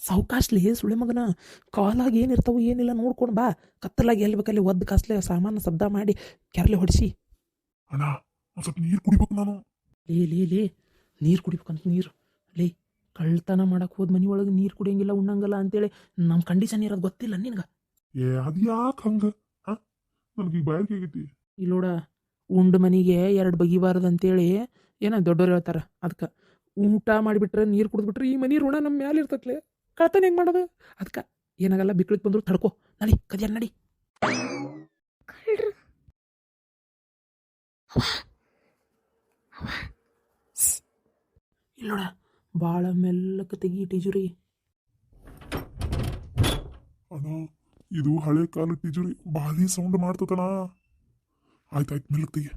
ಸಾವ್ಕಾಶ್ಲಿ ಸುಳೆ ಮಗನ ಕಾಲಾಗ ಏನಿರ್ತಾವು ಏನಿಲ್ಲ ನೋಡ್ಕೊಂಡು ಬಾ. ಕತ್ತಲಾಗಿ ಎಲ್ಲಿ ಬೇಕಲ್ಲಿ ಒದ್ದು ಕಾಸ್ಲೆ ಸಾಮಾನು ಶಬ್ದ ಮಾಡಿ ಕೆರಲೆ ಹೊಡಿಸಿ. ಅಣ್ಣ ಒಂದು ಸ್ವಲ್ಪ ನೀರು ಕುಡಿಬೇಕು ನಾನು. ಲೇ ನೀರು ಕುಡಿಬೇಕಂತ ನೀರು. ಲೇ ಕಳ್ತನ ಮಾಡಕ್ಕೆ ಹೋದ ಮನೆ ಒಳಗೆ ನೀರು ಕುಡಿಯಂಗಿಲ್ಲ ಉಣ್ಣಂಗಿಲ್ಲ ಅಂತೇಳಿ ನಮ್ಮ ಕಂಡೀಷನ್ ಇರೋದು ಗೊತ್ತಿಲ್ಲ ನಿನಗೆ? ಅದು ಯಾಕೆ ಹಂಗೆ? ಹಾಂ, ನನಗೆ ಬಾಯಿಗೆ ಆಗೈತಿ. ಇಲ್ಲೋಡ, ಉಂಡು ಮನೆಗೆ ಎರಡು ಬಗಿಬಾರ್ದು ಅಂತೇಳಿ ಏನೋ ದೊಡ್ಡವ್ರು ಹೇಳ್ತಾರೆ. ಅದಕ್ಕೆ ಊಟ ಮಾಡಿಬಿಟ್ರೆ ನೀರು ಕುಡಿದ್ಬಿಟ್ರೆ ಈ ಮನೆ ಋಣ ನಮ್ಮ ಮ್ಯಾಲೆ ಇರ್ತತ್ಲೆ. ಕಳ್ತನ ಹೆಂಗೆ ಮಾಡೋದು? ಅದಕ್ಕೆ ಏನಾಗಲ್ಲ, ಬಿಕ್ಳಿಗೆ ಬಂದ್ರು ತಡ್ಕೋ. ನಡಿ ಕದಿಯಾರ ನಡಿ. ಇಲ್ಲೋಡ, ಭಾಳ ಮೆಲ್ಲಕ್ಕೆ ತೆಗಿ ಟೀಜುರಿ. ಅಣ್ಣ ಇದು ಹಳೆ ಕಾಲ ತಿಜುರಿ ಭಾರಿ ಸೌಂಡ್ ಮಾಡ್ತತಣ. ಆಯ್ತಾಯ್ತು, ಮೆಲ್ಲಕ್ಕೆ ತೆಗಿ.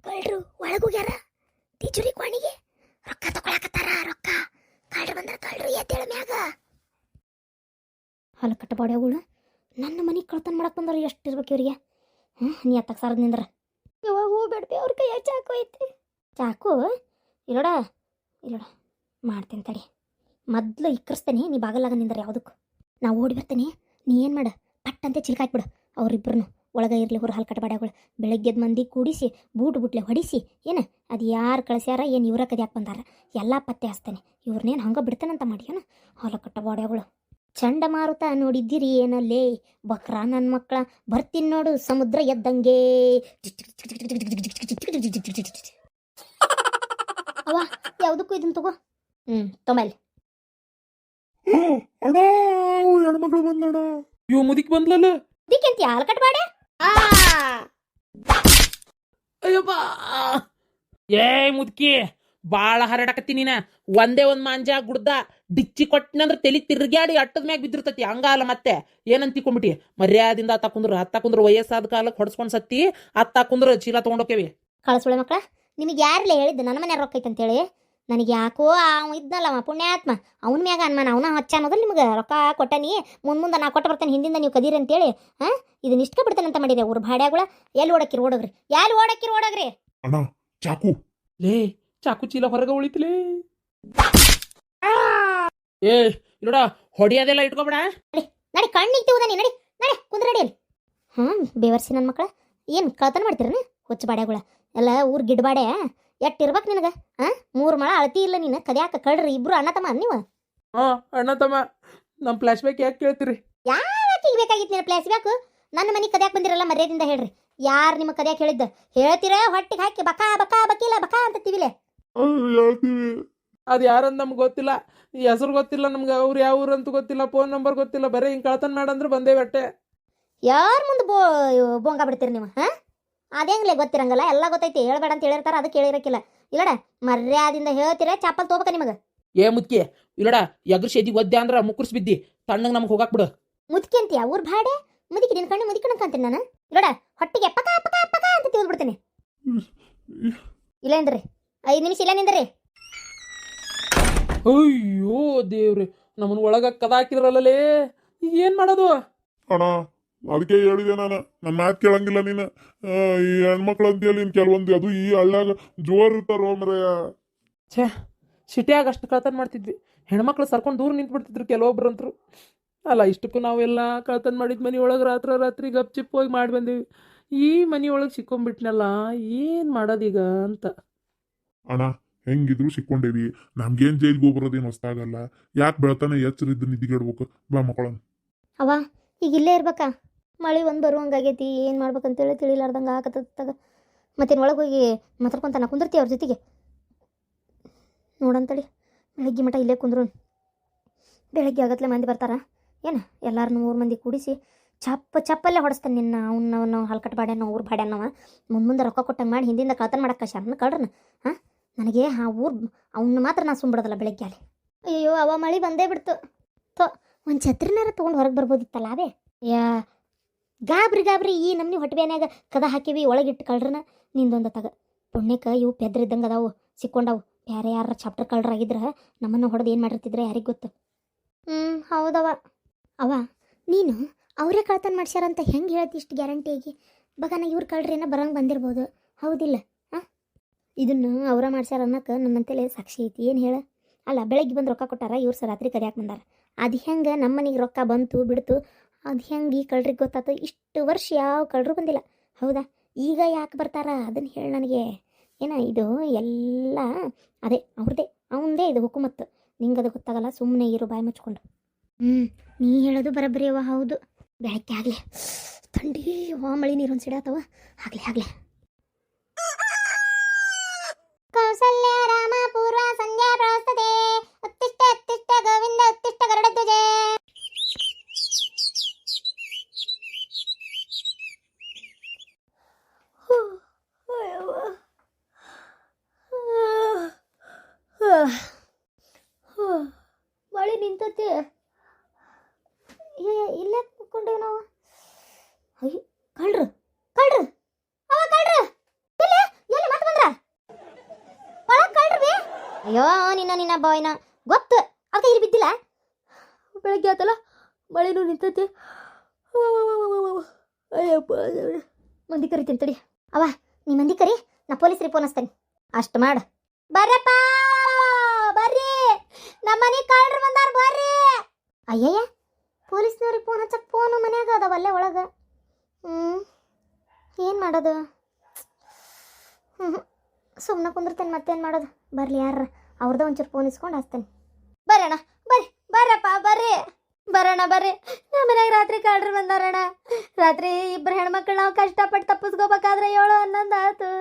ಕಳ್ರು ಒಳಗೋಗ್ಯಾರ. ಟೀಚರಿ ಕೋಣಿಗೆ ರೊಕ್ಕ ತಗೊಳಕತ್ತಾರ. ರೊಕ್ಕ ಕಳ್ರು ಬಂದ್ರ ಕಳ್ರು ಎದ್ದೇಳ ಮ್ಯಾಗ. ಹೊಲ ಕಟ್ಟ ಬಾಡ್ಯಾಗಳು ನನ್ನ ಮನೆಗೆ ಕಳ್ತನ ಮಾಡಕ್ ಬಂದಾರ. ಎಷ್ಟು ಇರ್ಬೇಕು ಇವ್ರಿಗೆ? ನೀ ಹತ್ತಕ್ಕೆ ಸಾರದ್ ನಿಂದ್ರ. ಯಾವಾಗ ಹೋಗ್ಬೇಡ್ಬಿ, ಅವ್ರ ಕೈ ಚಾಕು ಐತಿ. ಚಾಕು ಇಲ್ಲೋಡ ಮಾಡ್ತೇನೆ ತಡಿ. ಮೊದ್ಲು ಇಕ್ಕರಿಸ್ತೇನೆ, ನೀ ಬಾಗಲಾಗ ನಿಂದ್ರ. ಯಾವುದಕ್ಕೂ ನಾವು ಓಡಿ ಬರ್ತೇನೆ. ನೀ ಏನು ಮಾಡ, ಪಟ್ಟಂತೆ ಚಿಲ್ಕ ಹಾಕ್ಬಿಡು. ಅವ್ರಿಬ್ರು ಒಳಗೆ ಇರಲಿ ಹೊರ ಹಾಲು ಕಟ್ಟಬಾಡ್ಯಾಗಳು. ಬೆಳಗ್ಗೆದ ಮಂದಿ ಕೂಡಿಸಿ ಬೂಟ್ಲೆ ಹೊಡಿಸಿ ಏನು ಅದು ಯಾರು ಕಳಿಸ್ಯಾರ, ಏನು ಇವ್ರ ಕದ್ಯಾಕೆ ಬಂದಾರ ಎಲ್ಲ ಪತ್ತೆ ಹಚ್ತೇನೆ. ಇವ್ರನ್ನೇನು ಹಂಗೆ ಬಿಡ್ತಾನಂತ ಮಾಡಿ ಏನು ಹೊಲ ಕಟ್ಟಬಾಡ್ಯಾಗಳು. ಚಂಡಮಾರುತ ನೋಡಿದ್ದೀರಿ ಏನಲ್ಲೇ ಬಕ್ರ ನನ್ನ ಮಕ್ಕಳ, ಬರ್ತೀನಿ ನೋಡು ಸಮುದ್ರ ಎದ್ದಂಗೆ. ಅವ ಯಾವುದಕ್ಕೂ ಇದನ್ನ ತಗೋ. ತೊಂಬಲ್ಲಿ ಹೆಣ್ಮಕ್ಳು ಬಂದಣ. ಇವು ಮುದಿಕ್ ಬಂದ್ಲಲ್ಲ. ಇದಕ್ಕೆಂತ ಹಾಲು ಕಟ್ಟಬಾಡೆ. ಅಯ್ಯಪ್ಪ, ಏ ಮುದ್ಕಿ ಭಾಳ ಹರಡಕತ್ತಿ ನೀನ. ಒಂದೇ ಒಂದು ಮಾಂಜ ಗುಡ್ದ ಡಿಚ್ಚಿ ಕೊಟ್ಟನಂದ್ರೆ ತಲೆ ತಿರ್ಗ್ಯಾಡಿ ಅಟ್ಟದ ಮ್ಯಾಗ ಬಿದ್ದಿರ್ತತಿ. ಹಂಗಲ್ಲ ಮತ್ತೆ ಏನಂತಿಕೊಂಬಿಟ್ಟಿ? ಮರ್ಯಾದಿಂದ ಹತ್ತಾಕುಂದ್ರ ವಯಸ್ಸಾದ ಕಾಲಕ್ಕೆ ಹೊಡ್ಸ್ಕೊಂಡು ಸತ್ತಿ. ಹತ್ತಾಕುಂದ್ರ ಚೀಲ ತೊಗೊಂಡೋಕೇವಿ. ಕಳಸುಳೆ ಮಕ್ಕಳ, ನಿಮಗೆ ಯಾರಲ್ಲೇ ಹೇಳಿದ್ದು ನನ್ನ ಮನೆ ರೊಕ್ಕ ಐತಂತೇಳಿ? ನನಗೆ ಯಾಕೋ ಅವ ಇದ್ನಲ್ಲ ಅವ ಪುಣ್ಯಾತ್ಮ, ಅವನ ಮ್ಯಾಗ ಅನ್ಮಾನ. ಅವನ ಹಚ್ಚ ಅನ್ನೋದು ನಿಮ್ಗೆ ರೊಕ್ಕ ಕೊಟ್ಟನಿ. ಮುಂದೆ ನಾ ಕೊಟ್ಟು ಬರ್ತೇನೆ, ಹಿಂದಿಂದ ನೀವು ಕದೀರಿ ಅಂತೇಳಿ ಇದನ್ನ ಇಷ್ಟ ಬಿಡ್ತೇನೆ ಅಂತ ಮಾಡಿದೆ. ಊರು ಭಾಡ್ಯಾಗಳ ಎಲ್ಲಿ ಓಡಕ್ಕಿರಿ ಓಡೋಗ್ರಿ, ಎಲ್ಲಿ ಓಡೋಗ್ರಿ. ಅಣ್ಣ ಚಾಕು. ಲೇ ಚಾಕು ಚೀಲ ಹೊರಗೆ ಉಳಿತಲೇ. ಏ ಇಲ್ಲೋಡ, ಹೊಡಿಯೋದೆಲ್ಲ ಇಟ್ಕೊಬೇಡ. ನಡಿ ಕಣ್ಣಿಗೆ ತಿವುದಾನಿ. ನಡಿ ಕುಂದ್ರ ನಡಿ ಅಲ್ಲಿ. ಬೇವರ್ಸಿ ನನ್ನ ಮಕ್ಕಳ, ಏನು ಕಳ್ತನ ಮಾಡ್ತೀರನ ಹುಚ್ಚ ಬಾಡ್ಯಾಗಳ ಎಲ್ಲ? ಊರು ಗಿಡ್ಬಾಡೆ ಎಟ್ಟಿರ್ಬೇಕು ನಿನಗೆ? 3 ಮಳ ಅಳತಿ ಇಲ್ಲ ನೀನು. ಕದ್ಯಾಕ ಕಳ್ರಿ ಇಬ್ರು ಅಣ್ಣ ತಮ್ಮ ನೀವು? ಅಣ್ಣ ತಮ್ಮ. ನಮ್ಮ ಫ್ಲಾಶ್ ಬ್ಯಾಕ್ ಯಾಕೆ ಕೇಳ್ತೀರಿ? ಯಾಕೆ ಬೇಕಾಗಿತ್ತು ನಿನ್ನ ಫ್ಲಾಶ್ ಬ್ಯಾಕ್? ನನ್ನ ಮನೆಗೆ ಕದ್ಯಾಕ ಬಂದಿರಲ್ಲ, ಮರ್ಯಾದಿಂದ ಹೇಳ್ರಿ. ಯಾರು ನಿಮ್ಮ ಕದ್ಯಾಕ ಹೇಳಿದ್ದ? ಹೇಳ್ತೀರ ಹೊಟ್ಟಿಗೆ ಹಾಕಿ ಬಕಾ ಬಕಿಲ್ಲ ಬಕಾ ಅಂತ ತಿವಿಲೆ. ಅದು ಯಾರಂತ ನಮ್ಗೆ ಗೊತ್ತಿಲ್ಲ, ಈ ಹೆಸರು ಗೊತ್ತಿಲ್ಲ ನಮ್ಗೆ, ಅವ್ರು ಯಾವ ಊರು ಅಂತ ಗೊತ್ತಿಲ್ಲ, ಫೋನ್ ನಂಬರ್ ಗೊತ್ತಿಲ್ಲ. ಬರೀ ಹಿಂಗೆ ಕಳ್ತನ ಮಾಡಂದ್ರೆ ಬಂದೇ ಬಟ್ಟೆ. ಯಾರು ಮುಂದೆ ಬೋಂಗ ಬಿಡ್ತೀರಿ ನೀವು? ಅದೇಂಗ್ಲೇ ಗೊತ್ತಿರಂಗಲ್ಲ, ಎಲ್ಲ ಗೊತ್ತೈತಿ. ಹೇಳ್ಬೇಡ ಅಂತ ಹೇಳಿರ್ತಾರ, ಅದಕ್ಕೆ ಹೇಳಿರಕ್ಕಿಲ್ಲ. ಇಲ್ಲಡ ಮರ್ಯಾದಿಂದ ಹೇಳ್ತೀರ, ಚಾಪಲ್ ತಗೋಬೇಕ ನಿಮಗೆ. ಏ ಮುದ್ಕಿ, ಇಲ್ಲಡ ಎಗ್ರ ಸೇದಿ ಒದ್ದೆ ಅಂದ್ರೆ ಮುಕ್ಕರ್ಸ್ ಬಿದ್ದಿ ತಣ್ಣಗೆ ನಮ್ಗೆ ಹೋಗಾಕ್ ಬಿಡು. ಮುದ್ಕಿ ಅಂತೀಯ? ಊರ್ ಭಾಡೆ ಮುದುಕಿ ನಿನ್ ಕಣ್ಣು ಮುದಿಕಣ ಅಂತೀನಿ ನಾನು. ಇಲ್ಲಡ ಹೊಟ್ಟಿಗೆ ಪಕ ಅಂತ ತಿಳ್ದು ಬಿಡ್ತೇನೆ. ಇಲ್ಲೇನ್ರಿ 5 ನಿಮಿಷ ಇಲ್ಲ ನಿಂದ್ರಿ. ಅಯ್ಯೋ ದೇವ್ರಿ, ನಮ್ಮನ್ನ ಒಳಗ ಕದ ಹಾಕಿದ್ರಲ್ಲೇ, ಈಗ ಏನ್ ಮಾಡೋದು? ಅಣ್ಣ ಅದಕ್ಕೆ ಹೇಳಿದೆ ನಾನು, ನನ್ನ ಮಾತು ಕೇಳಂಗಿಲ್ಲ ನೀನು. ಈ ಹೆಣ್ಮಕ್ಳು ಅಂತೇಳಿ ನೀನು ಕೆಲವೊಂದು ಅದು ಈ ಹಳ್ಳ್ಯಾಗ ಜೋರ್ ಇರ್ತಾರೋ ಮರೆಯ. ಛೇ, ಸಿಟಿಯಾಗ ಅಷ್ಟು ಕಳ್ತನ ಮಾಡ್ತಿದ್ವಿ. ಹೆಣ್ಮಕ್ಳು ಸರ್ಕೊಂಡು ದೂರ ನಿಂತ್ಬಿಡ್ತಿದ್ರು ಕೆಲವೊಬ್ರಂತರು. ಅಲ್ಲ, ಇಷ್ಟಕ್ಕೂ ನಾವೆಲ್ಲ ಕಳ್ತನ ಮಾಡಿದ ಮನೆ ಒಳಗೆ ರಾತ್ರಿ ಗಪ್ ಚಿಪ್ ಹೋಗಿ ಮಾಡಿ ಬಂದೀವಿ. ಈ ಮನೆ ಒಳಗೆ ಸಿಕ್ಕೊಂಡ್ಬಿಟ್ನಲ್ಲ, ಏನು ಮಾಡೋದೀಗ ಅಂತ. ಅಣ್ಣ ಹೆಂಗಿದ್ರು ಸಿಕ್ಕೊಂಡೇವಿ, ನಮ್ಗೇನು ಜೈಲ್ಗೆ ಹೋಗ್ಬರೋದೇನು ಹೊಸ್ತಾಗಲ್ಲ. ಯಾಕೆ ಬೆಳತಾನೆ ಎಚ್ಚರಿದ್ದು ನಿದ್ದಿಗೆಡ್ಬೇಕು? ಬಾ ಮಕ್ಕಳನ್ನ. ಅವ ಈಗ ಇಲ್ಲೇ ಇರ್ಬೇಕಾ? ಮಳೆ ಒಂದು ಬರುವಂಗಾಗೈತಿ. ಏನು ಮಾಡ್ಬೇಕಂತೇಳಿ ತಿಳಿಲಾರ್ದಂಗೆ ಆಗತ್ತತ್ತಾಗ. ಮತ್ತೇನು ಒಳಗೆ ಹೋಗಿ ಮಾತಾಡ್ಕೊಂತ ನಾ ಕುಂದಿರ್ತೀವಿ ಅವ್ರ ಜೊತೆಗೆ. ನೋಡಂತೇಳಿ ಬೆಳಗ್ಗೆ ಮಠ ಇಲ್ಲೇ ಕುಂದ್ರು. ಬೆಳಗ್ಗೆ ಆಗತ್ಲೆ ಮಂದಿ ಬರ್ತಾರ ಏನು? ಎಲ್ಲಾರನ್ನೂ 3 ಮಂದಿ ಕೂಡಿಸಿ ಚಪ್ಪಲ್ಲೇ ಹೊಡೆಸ್ತಾನೆ ನಿನ್ನ. ಅವನ್ನ ಹಲ್ಕಟ್ಟು ಬಾಡ್ಯಾನ, ಊರು ಬಾಡ್ಯಾನವ. ಮುಂದೆ ರೊಕ್ಕ ಕೊಟ್ಟಂಗೆ ಮಾಡಿ ಹಿಂದಿಂದ ಕಳ್ತನ ಮಾಡಕ್ಕೆ ಶಾರನ್ನ ಕಳ್ರನ. ನನಗೆ ಆ ಊರು ಅವನ್ನ ಮಾತ್ರ ನಾ ಸುಂಬಿಡೋದಲ್ಲ ಬೆಳಗ್ಗೆ ಅಲ್ಲಿ. ಅಯ್ಯೋ ಅವ ಮಳೆ ಬಂದೇ ಬಿಡ್ತು. ಒಂದು ಛತ್ರಿನಾರ ತೊಗೊಂಡು ಹೊರಗೆ ಬರ್ಬೋದಿತ್ತಲ್ಲ ಅವೇ. ಗಾಬ್ರಿ ಈ ನಮ್ನಿ ಹೊಟ್ಟೆಬ್ಯಾನ್ಯಾಗ ಕದ ಹಾಕಿವಿ, ಒಳಗಿಟ್ಟು ಕಳ್ರನ. ನಿಂದೊಂದು ತಗ ಪುಣ್ಯಕ್ಕೆ ಇವು ಪೆದ್ರಿದ್ದಂಗೆ ಅದಾವು, ಸಿಕ್ಕೊಂಡವು. ಬೇರೆ ಯಾರ ಚಾಪ್ಟರ್ ಕಳ್ರಾಗಿದ್ರೆ ನಮ್ಮನ್ನು ಹೊಡೆದು ಏನು ಮಾಡಿರ್ತಿದ್ರೆ ಯಾರಿಗೆ ಗೊತ್ತು. ಹೌದವ. ಅವ ನೀನು ಅವರೇ ಕಳ್ತನ ಮಾಡ್ಸ್ಯಾರಂತ ಹೆಂಗೆ ಹೇಳ್ತಿ ಇಷ್ಟು ಗ್ಯಾರಂಟಿಯಾಗಿ? ಬಗನ ಇವ್ರು ಕಳ್ರೇನ ಬರಂಗೆ ಬಂದಿರ್ಬೋದು, ಹೌದಿಲ್ಲ? ಹಾಂ, ಇದನ್ನು ಅವರ ಮಾಡ್ಸ್ಯಾರ ಅನ್ನಕ್ಕೆ ನನ್ನಂತಲೇ ಸಾಕ್ಷಿ ಐತಿ. ಏನು ಹೇಳ? ಅಲ್ಲ, ಬೆಳಗ್ಗೆ ಬಂದು ರೊಕ್ಕ ಕೊಟ್ಟಾರ, ಇವ್ರು ರಾತ್ರಿ ಕರಿಯಾಕೆ ಬಂದಾರ. ಅದು ಹೆಂಗೆ ನಮ್ಮ ಮನೆಗೆ ರೊಕ್ಕ ಬಂತು ಬಿಡ್ತು, ಅದು ಹೆಂಗೆ ಈ ಕಳ್ರಿಗೆ ಗೊತ್ತಾತು? ಇಷ್ಟು ವರ್ಷ ಯಾವ ಕಳ್ಳರು ಬಂದಿಲ್ಲ, ಹೌದಾ? ಈಗ ಯಾಕೆ ಬರ್ತಾರ ಅದನ್ನು ಹೇಳಿ ನನಗೆ. ಏನ ಇದು ಎಲ್ಲ ಅದೇ ಅವ್ರದ್ದೇ, ಅವಂದೇ ಇದು ಹುಕುಮತ್ತು. ನಿಂಗೆ ಅದು ಗೊತ್ತಾಗಲ್ಲ, ಸುಮ್ಮನೆ ಇರು ಬಾಯಿ ಮುಚ್ಕೊಂಡು. ನೀ ಹೇಳೋದು ಬರಬ್ಬರಿ ಅವ, ಹೌದು. ಬೆಳಗ್ಗೆ ಆಗಲಿ, ಥಂಡಿ ಮಳಿ ನೀರೊಂದು ಸಿಡಾತವ, ಆಗಲಿ. ಕೌಸಲ್ಯ ರಾಮ ಪೂರ್ವ ಸಂಧ್ಯಾ ಪ್ರವರ್ತತೆ, ಉತ್ತಿಷ್ಟ ಉತ್ತಿಷ್ಟ ಗೋವಿಂದ ಉತ್ತಿಷ್ಟ ಗರುಡಧ್ವಜೆ. ಮಳೆ ನಿಂತತಿ, ಇಲ್ಲ ಕೂತ್ಕೊಂಡೇವು ನಾವು. ಅಯ್ಯೋ, ಕಳ್ರು ಅವ ಕಳ್ರು ಎಲ್ಲಿ ಮತ್ತೆ ಬಂದ್ರ? ಒಳಗೆ ಕಳ್ರು ಬಿ. ಅಯ್ಯೋ ನಿನ್ನ ಬಾಯ್ನ ಗೊತ್ತು, ಅವ ಇಲ್ಲಿ ಬಿದ್ದಿಲ್ಲ. ಬೆಳಗ್ಗೆ ಆತಲ್ಲ, ಮಳೆನೂ ನಿಂತತಿ. ಅಯ್ಯಪ್ಪ, ಮಂದಿ ಕರಿತೀನಿ ತಡಿ. ಅವ ನೀ ಮಂದಿ ಕರಿ, ನಾ ಪೊಲೀಸ್ರಿಗೆ ಫೋನ್ ಹಚ್ತೇನೆ. ಅಷ್ಟು ಮಾಡು. ಬರ್ರಪ್ಪ ಬರ್ರಿ, ನಮ್ಮ ಮನೆ ಕಳ್ರು ಬಂದಾರ ಬರ್ರಿ. ಅಯ್ಯಯ್ಯ, ಪೊಲೀಸ್ನವ್ರಿಗೆ ಫೋನ್ ಹಚ್ಚಕ್ಕೆ ಫೋನು ಮನ್ಯಾಗ ಅದಾವಲ್ಲೇ ಒಳಗೆ. ಏನು ಮಾಡೋದು? ಸುಮ್ಮನೆ ಕುಂದಿರ್ತೇನೆ, ಮತ್ತೇನು ಮಾಡೋದು? ಬರಲಿ, ಯಾರ ಅವ್ರದ್ದು ಒಂಚೂರು ಫೋನ್ ಇಸ್ಕೊಂಡು ಹಚ್ತೇನೆ. ಬರ್ರಣ್ಣ ಬರ್ರಪ್ಪ ಬರ್ರಿ, ಬರೋಣ ಬರ್ರಿ. ನಮ್ಮ ಮನ್ಯಾಗ ರಾತ್ರಿ ಕಳ್ರು ಬಂದಾರಣ್ಣ. ರಾತ್ರಿ ಇಬ್ಬರು ಹೆಣ್ಮಕ್ಳು ನಾವು ಕಷ್ಟಪಟ್ಟು ತಪ್ಪಿಸ್ಕೋಬೇಕಾದ್ರೆ 7-11 ಆಯ್ತು.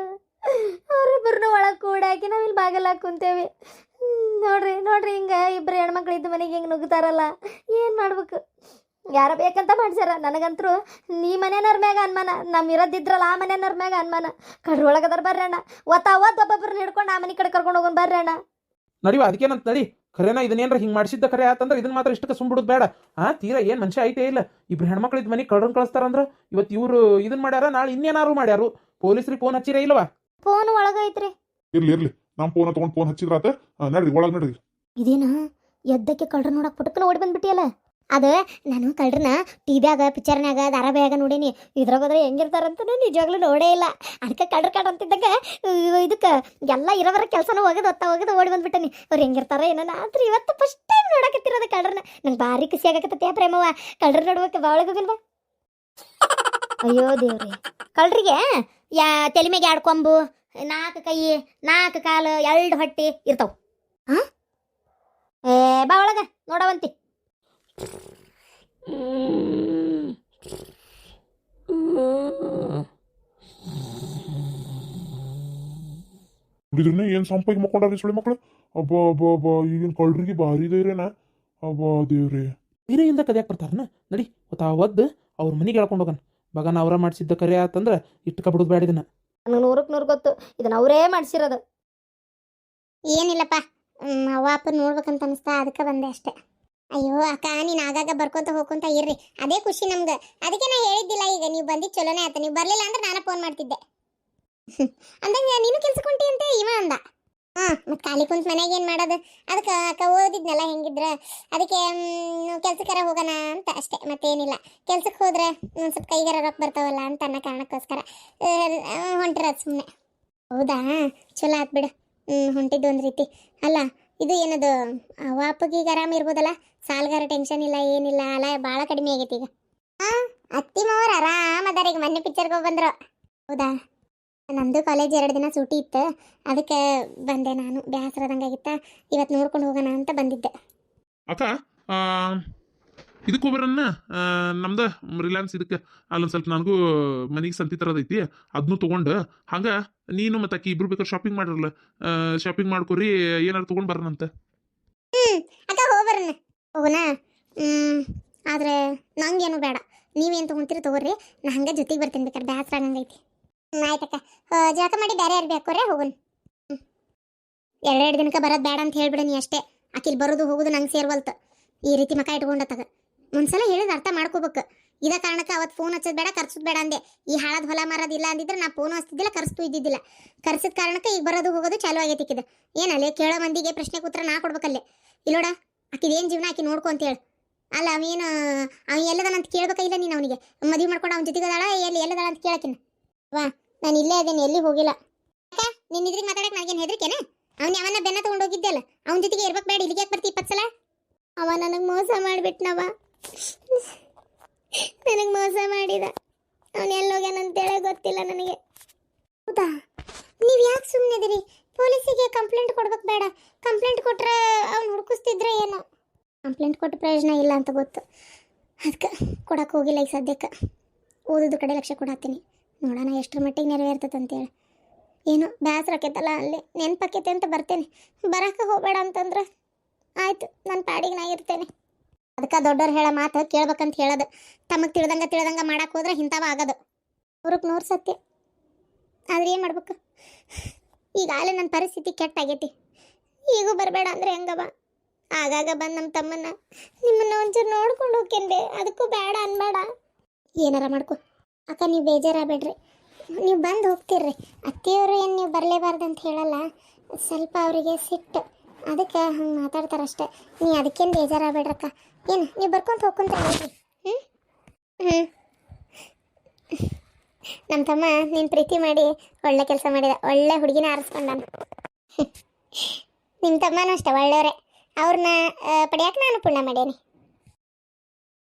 ಅವ್ರಿಬ್ಬರನ್ನು ಒಳಗೆ ಕೂಡಾಕಿ ನಾವು ಇಲ್ಲಿ ಬಾಗಲ ಕುಂತೇವಿ. ನೋಡ್ರಿ ಹಿಂಗೆ ಇಬ್ಬರು ಹೆಣ್ಮಕ್ಳು ಇದ್ದ ಮನೆಗೆ ಹಿಂಗೆ ನುಗ್ತಾರಲ್ಲ, ಏನು ಮಾಡ್ಬೇಕು? ಯಾರ ಬೇಕಂತ ಮಾಡ್ಸ್ಯಾರ. ನನಗಂತರೂ ನೀ ಮನೆಯವ್ರ ಮ್ಯಾಗ ಅನ್ಮಾನ, ನಮ್ಮ ಇರೋದಿದ್ರಲ್ಲ ಆ ಮನೆಯವ್ರ ಮ್ಯಾಗ ಅನ್ಮಾನ. ಕಡ್ರೊಳಗದಾರ ಬರ್ರಿ ಅಣ್ಣ, ಒಬ್ಬೊಬ್ಬರನ್ನ ಹಿಡ್ಕೊಂಡು ಆ ಮನೆ ಕಡೆ ಕರ್ಕೊಂಡು ಹೋಗೋಣ ಬರ್ರಿ ಅಣ್ಣ. ನಡಿವ, ಅದಕ್ಕೇನಂತ ನಡಿ. ಖರೇನ ಇದನ್ನೇನ್ರ ಹಿಂಗೆ ಮಾಡಿಸಿದ್ದ ಖರೆ ಆತಂದ್ರೆ ಇದನ್ನ ಮಾತ್ರ ಇಷ್ಟಕ್ಕೆ ಸುಮ್ಬಿಡೋದು ಬೇಡ. ತೀರಾ ಏನು ಮನುಷ್ಯ ಐತೆ ಇಲ್ಲ. ಇಬ್ರು ಹೆಣ್ಮಕ್ಳು ಇದ್ ಮನೆಗೆ ಕಳ್ರನ್ ಕಳಿಸ್ತಾರಂದ್ರೆ ಇವತ್ತು ಇವ್ರು ಇದನ್ನ ಮಾಡ್ಯಾರ, ನಾಳೆ ಇನ್ನೇನಾರು ಮಾಡ್ಯಾರು. ಪೊಲೀಸ್ರಿಗೆ ಫೋನ್ ಹಚ್ಚಿರೇ ಇಲ್ವಾ? ಫೋನ್ ಒಳಗೈತ್ರಿ. ಇರ್ಲಿ ನಮ್ಮ ಫೋನ್ ತಗೊಂಡು ಫೋನ್ ಹಚ್ಚಿದ್ರಾತ. ನಡ್ರಿ ಒಳಗೆ ನಡ್ರಿ. ಇದೇನ ಎದ್ದಕ್ಕೆ ಕಳ್ರ ನೋಡಕ್ ಪುಟಕ್ಕನ ಓಡಿ ಬಂದ್ಬಿಟ್ಟಿಯಲ್ಲ. ಅದು ನಾನು ಕಳ್ರನ್ನ ಟಿವ್ಯಾಗ ಪಿಕ್ಚರ್ನಾಗ ಧಾರಾವಾಹಿಯಾಗ ನೋಡೀನಿ. ಇದ್ರಾಗೋದ್ರೆ ಹೆಂಗಿರ್ತಾರಂತ ನಾನು ನಿಜವಾಗ್ಲೂ ನೋಡೇ ಇಲ್ಲ. ಅದಕ್ಕೆ ಕಳ್ರ ಅಂತಿದ್ದಾಗ ಇದಕ್ಕೆ ಎಲ್ಲ ಇರೋವರ ಕೆಲಸನೂ ಒಗದು ಓಡಿ ಬಂದ್ಬಿಟ್ಟನಿ. ಅವ್ರು ಹೆಂಗಿರ್ತಾರ ಏನೋ. ಆದ್ರೆ ಇವತ್ತು ಫಸ್ಟ್ ಟೈಮ್ ನೋಡಕತ್ತಿರೋದು ಕಳ್ರನ್ನ. ನಂಗೆ ಭಾರಿ ಖುಷಿ ಆಗಕತ್ತೈತೆ ಪ್ರೇಮವ. ಕಳ್ರ ನೋಡ್ಬೇಕು ಬಾವಳಗೋಗಿಲ್ವಾ? ಅಯ್ಯೋ ದೇವ್ರಿ, ಕಳ್ರಿಗೆ ತಲೆ ಮೇಲೆ 2 ಕೊಂಬು, 4 ಕೈ, 4 ಕಾಲು, 2 ಹೊಟ್ಟಿ ಇರ್ತಾವ. ಬಾ ಒಳಗ ನೋಡವಂತಿ. ನೋಡಿದ್ರನ್ನ ಏನು ಸಂಪಾಗಿ ಮಕ್ಕೊಂಡ್ರಿ ಸುಳಿ ಮಕ್ಳು. ಅಬ್ಬಾ ಈಗಿನ ಕಳ್ರಿಗೆ ಭಾರಿ ಧೈರ್ಯನ. ಅಬ್ಬಾ ದೇವ್ರಿ, ಧೈರ್ಯದಿಂದ ಕದಿಯಾಕೆ ಬರ್ತಾರನ? ನಡಿ ಒದ್ದು ಅವ್ರ ಮನೆಗೆ ಹೇಳ್ಕೊಂಡು ಹೋಗೋಣ. ಬಗನ ಅವರ ಮಾಡಿಸಿದ್ದ ಕರೆ ಆತಂದ್ರೆ ಇಟ್ಟು ಬಿಡೋದು ಬೇಡ. ಇದನ್ನ ನನಗೆ 100ಕ್ಕೆ 100 ಗೊತ್ತು, ಇದನ್ನ ಅವರೇ ಮಾಡಿಸಿರೋದು. ಏನಿಲ್ಲಪ್ಪ, ಅವ್ವ ಅಪ್ಪ ನೋಡ್ಬೇಕಂತ ಅನಿಸ್ತಾ, ಅದಕ್ಕೆ ಬಂದೆ ಅಷ್ಟೇ. ಅಯ್ಯೋ ಅಕ್ಕ, ನೀನು ಆಗಾಗ ಬರ್ಕೊಂತ ಹೋಗ್ಕೊಂತ ಇರ್ರಿ, ಅದೇ ಖುಷಿ ನಮ್ಗೆ. ಅದಕ್ಕೆ ನಾ ಹೇಳಿದ್ದಿಲ್ಲ. ಈಗ ನೀವು ಬಂದಿದ್ದು ಚಲೋನೇ ಆಯ್ತು. ನೀವು ಬರಲಿಲ್ಲ ಅಂದ್ರೆ ನಾನು ಫೋನ್ ಮಾಡ್ತಿದ್ದೆ. ಅಂದಂಗೆ ನೀನು ಕೆಲ್ಸಕ್ಕೆ ಹೊಂಟಿ ಅಂತ ಇವ ಅಂದ. ಮತ್ತು ಖಾಲಿ ಕುಂತ ಮನೆಗೆ ಏನು ಮಾಡೋದು? ಅದಕ್ಕೆ ಅಕ್ಕ ಓದಿದ್ನಲ್ಲ ಹೆಂಗಿದ್ರ, ಅದಕ್ಕೆ ಕೆಲ್ಸಕ್ಕಾರ ಹೋಗೋಣ ಅಂತ ಅಷ್ಟೇ, ಮತ್ತೇನಿಲ್ಲ. ಕೆಲ್ಸಕ್ಕೆ ಹೋದ್ರೆ ಒಂದು ಸ್ವಲ್ಪ ಕೈಗಾರ ರೊಕ್ಕ ಬರ್ತಾವಲ್ಲ ಅಂತ ಅನ್ನೋ ಕಾರಣಕ್ಕೋಸ್ಕರ ಹೊಂಟಿರೋದು ಸುಮ್ಮನೆ. ಹೌದಾ, ಚಲೋ ಆತ್ ಬಿಡು. ಹೊಂಟಿದ್ದು ಒಂದು ರೀತಿ. ಅಲ್ಲ, ಇದು ಏನದು ವಾಪಗೆ ಈಗ ಆರಾಮ ಇರ್ಬೋದಲ್ಲ, ಸಾಲ್ಗಾರ ಟೆನ್ಷನ್ ಇಲ್ಲ, ಏನಿಲ್ಲ ಅಲ್ಲ, ಭಾಳ ಕಡಿಮೆ ಆಗೈತಿ ಈಗ. ಅತ್ತಿ ಮಾವರು ಆರಾಮ ಅದಾರ. ಈಗ ಮೊನ್ನೆ ಪಿಕ್ಚರ್ಗೆ ಹೋಗಿ ಬಂದರು. ಹೌದಾ, ನಮ್ಮದು ಕಾಲೇಜ್ 2 ದಿನ ಸೂಟಿ ಇತ್ತು, ಅದಕ್ಕೆ ಬಂದೆ ನಾನು. ಬೇಸರದಂಗಾಗಿತ್ತ, ಇವತ್ತು ನೋಡ್ಕೊಂಡು ಹೋಗೋಣ ಅಂತ ಬಂದಿದ್ದೆ. ಅಕ್ಕ, ಇದಕ್ಕೆ ಹೋಗ್ಬರನ್ನ. ನಮ್ದು ರಿಲಯನ್ಸ್ ಇದಕ್ಕೆ ಅಲ್ಲೊಂದು ಸ್ವಲ್ಪ ನನಗೂ ಮನೆಗೆ ಸಂತಿ ತರೋದೈತಿ, ಅದನ್ನೂ ತೊಗೊಂಡು ಹಂಗೆ ನೀನು ಮತ್ತು ಅಕ್ಕಿ ಇಬ್ರು ಬೇಕಾದ್ರೆ ಶಾಪಿಂಗ್ ಮಾಡಿರಲ್ಲ, ಶಾಪಿಂಗ್ ಮಾಡ್ಕೊರಿ, ಏನಾರು ತೊಗೊಂಡು ಬರೋಣಂತ. ಅಕ್ಕ ಹೋಗ್ಬರನ್ನ, ಹೋಗೋಣ. ಆದರೆ ನಂಗೇನು ಬೇಡ, ನೀವೇನು ತೊಗೊಂತೀರಿ ತೊಗೋರಿ, ನಾ ಹಂಗೆ ಜೊತೆಗೆ ಬರ್ತೀನಿ. ಬೇಕಾದ್ರೆ ಬೇಸರ ಆಗಂಗೈತಿ. ಆಯ್ತಕ್ಕ, ಜಳಕ ಮಾಡಿ ಬೇರೆ ಯಾರು ಬೇಕೋರೆ ಹೋಗೋಣ. 2 ದಿನಕ್ಕೆ ಬರೋದು ಬೇಡ ಅಂತ ಹೇಳ್ಬಿಡ ನೀ ಅಷ್ಟೇ. ಆಕಿಲ್ ಬರೋದು ಹೋಗೋದು ನಂಗೆ ಸೇರ್ವಲ್ತು. ಈ ರೀತಿ ಮಕ ಇಟ್ಕೊಂಡತ್ತಾಗ ಒಂದ್ಸಲ ಹೇಳಿದ್ರೆ ಅರ್ಥ ಮಾಡ್ಕೋಬೇಕು. ಇದ ಕಾರಣಕ್ಕೆ ಅವತ್ತು ಫೋನ್ ಹಚ್ಚೋದು ಬೇಡ, ಕರ್ಸೋದು ಬೇಡ ಅಂದೆ. ಈ ಹಾಳದ ಹೊಲ ಮಾರೋದಿಲ್ಲ ಅಂದಿದ್ರೆ ನಾ ಫೋನು ಹಚ್ತಿದ್ದಿಲ್ಲ, ಕರ್ಸ್ತು ಇದ್ದಿದ್ದಿಲ್ಲ. ಕರ್ಸಿದ ಕಾರಣಕ್ಕೆ ಈಗ ಬರೋದು ಹೋಗೋದು ಚಾಲು ಆಗೈತಿಕ್ಕಿದ. ಏನಲ್ಲೇ ಕೇಳೋ ಮಂದಿಗೆ ಪ್ರಶ್ನೆಗೆ ಉತ್ತರ ನಾ ಕೊಡ್ಬೇಕಲ್ಲೇ. ಇಲ್ಲೋಡ, ಆಕಿದೇನು ಜೀವನ ಆಕಿ ನೋಡ್ಕೊ ಅಂತೇಳಿ. ಅಲ್ಲ ಅವೇನು ಅವ ಎಲ್ಲದಾನ ಅಂತ ಕೇಳ್ಬೇಕಾಗಿಲ್ಲ ನೀನು ಅವನಿಗೆ ಮದುವೆ ಮಾಡ್ಕೊಂಡು ಅವನ ಜೊತೆಗೆ ಅದಾಳ ಎಲ್ಲದಾಳ ಅಂತ ಕೇಳಕಿನ ವಾ ನಾನು ಇಲ್ಲೇ ಅದೇನು ಎಲ್ಲಿ ಹೋಗಿಲ್ಲ ಯಾಕ ನಿನ್ನ ಇದ್ರಿಗೆ ಮಾತಾಡಕ್ಕೆ ನನಗೇನು ಹೆದರಿಕೆನ ಅವನ ಬೆನ್ನ ತಗೊಂಡು ಹೋಗಿದ್ದೆಲ್ಲ ಅವನ ಜೊತೆಗೆ ಇರ್ಬೇಕು ಬೇಡ ಇಲ್ಲಿಗೆ ಯಾಕೆ ಬರ್ತಿ 20 ಸಲ ಅವ ನನಗೆ ಮೋಸ ಮಾಡಿಬಿಟ್ನವ ನನಗೆ ಮೋಸ ಮಾಡಿದ ಅವನು ಎಲ್ಲೋಗ್ಯಾನಂತೇಳಿ ಗೊತ್ತಿಲ್ಲ ನನಗೆ ಹೌದಾ ನೀವು ಯಾಕೆ ಸುಮ್ಮನೆ ಇದೀರಿ ಪೊಲೀಸಿಗೆ ಕಂಪ್ಲೇಂಟ್ ಕೊಡ್ಬೇಕು ಬೇಡ ಕಂಪ್ಲೇಂಟ್ ಕೊಟ್ರೆ ಅವ್ನು ಹುಡುಕಿಸ್ತಿದ್ರೆ ಏನೋ ಕಂಪ್ಲೇಂಟ್ ಕೊಟ್ಟು ಪ್ರಯೋಜನ ಇಲ್ಲ ಅಂತ ಗೊತ್ತು ಅದಕ್ಕೆ ಕೊಡಕ್ಕೆ ಹೋಗಿಲ್ಲ ಈಗ ಸದ್ಯಕ್ಕೆ ಓದೋದು ಕಡೆ ಲಕ್ಷ್ಯ ಕೊಡತ್ತೀನಿ ನೋಡೋಣ ಎಷ್ಟರ ಮಟ್ಟಿಗೆ ನೆರವೇರ್ತದೆ ಅಂತೇಳಿ ಏನೋ ಬೇಸರ ಆಕೈತಲ್ಲ ಅಲ್ಲಿ ನೆನಪಾಕೈತೆ ಅಂತ ಬರ್ತೇನೆ ಬರೋಕೆ ಹೋಗಬೇಡ ಅಂತಂದ್ರೆ ಆಯ್ತು ನನ್ನ ಪಾಡಿಗೆ ನಾ ಇರ್ತೇನೆ ಅದಕ್ಕೆ ದೊಡ್ಡವ್ರು ಹೇಳೋ ಮಾತು ಕೇಳ್ಬೇಕಂತ ಹೇಳೋದು ತಮಗೆ ತಿಳಿದಂಗೆ ಮಾಡಕ್ಕೆ ಹೋದ್ರೆ ಇಂಥವ ಆಗೋದು 100% ಸತ್ಯ ಆದ್ರೆ ಏನು ಮಾಡ್ಬೇಕು ಈಗಾಗಲೇ ನನ್ನ ಪರಿಸ್ಥಿತಿ ಕೆಟ್ಟಾಗೈತಿ ಈಗೂ ಬರಬೇಡ ಅಂದರೆ ಹೆಂಗವ ಆಗಾಗ ಬಂದು ನಮ್ಮ ತಮ್ಮನ್ನ ನಿಮ್ಮನ್ನ ಒಂಚೂರು ನೋಡ್ಕೊಂಡು ಹೋಗ್ತೇನೆ ಅದಕ್ಕೂ ಬೇಡ ಅನ್ಬೇಡ ಏನಾರ ಮಾಡ್ಕೊ ಅಕ್ಕ ನೀವು ಬೇಜಾರಾಗಬೇಡ್ರಿ ನೀವು ಬಂದು ಹೋಗ್ತೀರ್ರಿ ಅತ್ತೆಯವರು ಏನು ನೀವು ಬರಲೇಬಾರ್ದು ಅಂತ ಹೇಳಲ್ಲ ಸ್ವಲ್ಪ ಅವರಿಗೆ ಸಿಟ್ಟು ಅದಕ್ಕೆ ಹಂಗೆ ಮಾತಾಡ್ತಾರಷ್ಟೆ ನೀ ಅದಕ್ಕೇನು ಬೇಜಾರಾಗಬೇಡ್ರಕ್ಕ ಏನು ನೀವು ಬರ್ಕೊಂತ ಹೋಗ್ಕೊಂತ ಹ್ಞೂ ಹ್ಞೂ ನಮ್ಮ ತಮ್ಮ ನೀನು ಪ್ರೀತಿ ಮಾಡಿ ಒಳ್ಳೆ ಕೆಲಸ ಮಾಡಿದ ಒಳ್ಳೆ ಹುಡುಗಿನ ಆರಿಸ್ಕೊಂಡಾನ ನಿಮ್ಮ ತಮ್ಮನೂ ಅಷ್ಟೇ ಒಳ್ಳೆಯವರೇ ಅವ್ರನ್ನ ಪಡೆಯಕ್ಕೆ ನಾನು ಪುಣ್ಯ ಮಾಡೇನಿ